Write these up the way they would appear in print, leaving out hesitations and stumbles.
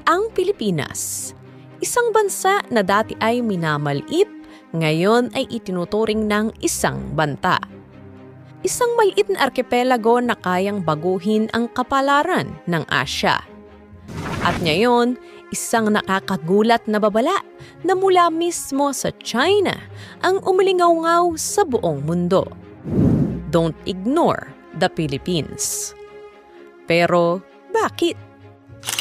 Ang Pilipinas, isang bansa na dati ay minamaliit, ngayon ay itinuturing ng isang banta. Isang maliit na arkipelago na kayang baguhin ang kapalaran ng Asya. At ngayon, isang nakakagulat na babala na mula mismo sa China ang umilingaw-ngaw sa buong mundo. Don't ignore the Philippines. Pero bakit?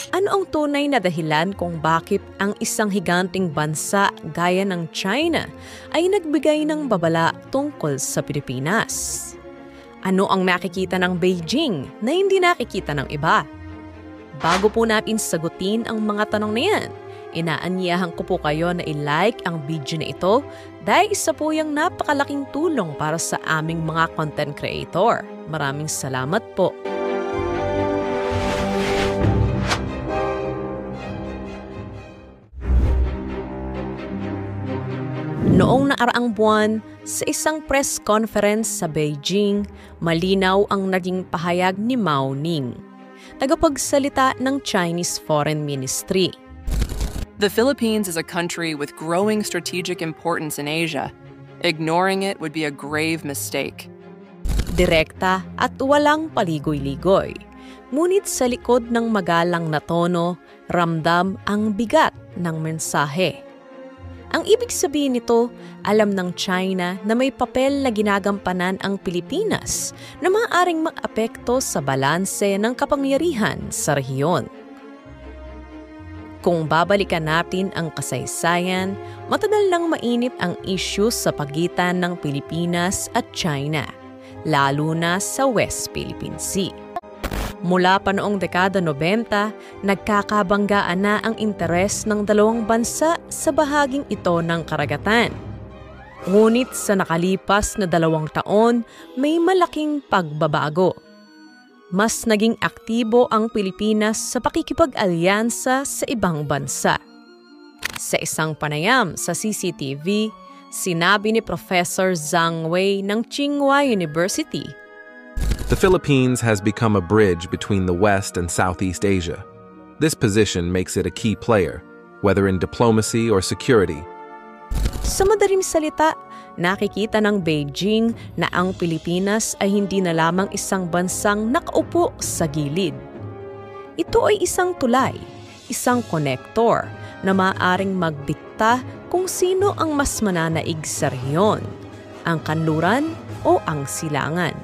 Ano ang tunay na dahilan kung bakit ang isang higanting bansa gaya ng China ay nagbigay ng babala tungkol sa Pilipinas? Ano ang nakikita ng Beijing na hindi nakikita ng iba? Bago po natin sagutin ang mga tanong na yan, inaanyahan ko po kayo na i-like ang video na ito dahil isa po yung napakalaking tulong para sa aming mga content creator. Maraming salamat po. Noong naaraang buwan, sa isang press conference sa Beijing, malinaw ang naging pahayag ni Mao Ning, tagapagsalita ng Chinese Foreign Ministry. The Philippines is a country with growing strategic importance in Asia. Ignoring it would be a grave mistake. Direkta at walang paligoy-ligoy. Ngunit sa likod ng magalang na tono, ramdam ang bigat ng mensahe. Ang ibig sabihin nito, alam ng China na may papel na ginagampanan ang Pilipinas na maaaring mag-apekto sa balanse ng kapangyarihan sa rehiyon. Kung babalikan natin ang kasaysayan, matagal nang mainit ang issue sa pagitan ng Pilipinas at China, lalo na sa West Philippine Sea. Mula pa noong dekada 90, nagkakabanggaan na ang interes ng dalawang bansa sa bahaging ito ng karagatan. Ngunit sa nakalipas na 2 taon, may malaking pagbabago. Mas naging aktibo ang Pilipinas sa pakikipag-alyansa sa ibang bansa. Sa isang panayam sa CCTV, sinabi ni Professor Zhang Wei ng Tsinghua University, "The Philippines has become a bridge between the West and Southeast Asia. This position makes it a key player, whether in diplomacy or security." Sa madaling salita, nakikita ng Beijing na ang Pilipinas ay hindi na lamang isang bansang nakaupo sa gilid. Ito ay isang tulay, isang konektor na maaaring magdikta kung sino ang mas mananaig sa rehiyon, ang kanluran o ang silangan.